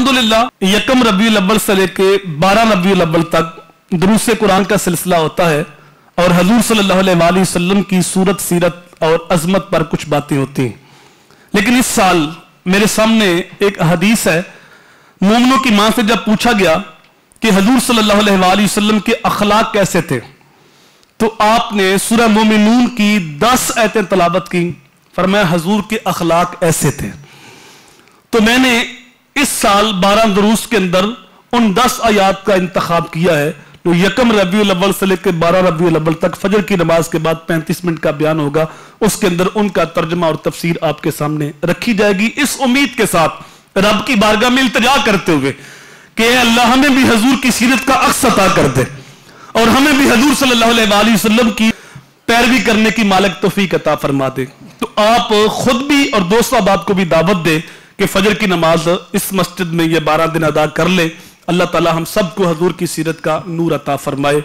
अल्हम्दुलिल्लाह यकम रबीउल अव्वल से लेके 12 रबीउल अव्वल तक दुरूस कुरान का सिलसिला होता है और हजूर सल्लल्लाहु अलैहि वसल्लम की सूरत सीरत और अजमत पर कुछ बातें होती हैं। लेकिन इस साल मेरे सामने एक हदीस है, मोमिनों की मां से जब पूछा गया कि हजूर सल्लल्लाहु अलैहि वसल्लम के अखलाक कैसे थे, तो आपने सूरह मोमिनून की 10 आयतें तलावत की। फरमाया हजूर के अखलाक ऐसे थे। तो मैंने इस साल 12 दुरूस के अंदर उन 10 आयात का इंतखाब किया है जो यकम रबीउल अव्वल से लेकर 12 रबीउल अव्वल तक फजर की नमाज के बाद 35 मिनट का बयान होगा। उसके अंदर उनका तर्जमा और तफसीर आपके सामने रखी जाएगी, इस उम्मीद के साथ रब की बारगाह में इल्तिजा करते हुए कि अल्लाह हमें भी हजूर की सीरत का अक्स अता कर दे और हमें भी हजूर सल्लल्लाहु अलैहि वसल्लम की पैरवी करने की मालिक तौफीक अता फरमा दे। तो आप खुद भी और दोस्त अहबाब को भी दावत दे कि फजर की नमाज इस मस्जिद में ये 12 दिन अदा कर ले। अल्लाह ताला हम सबको हजूर की सीरत का नूर अता फरमाए।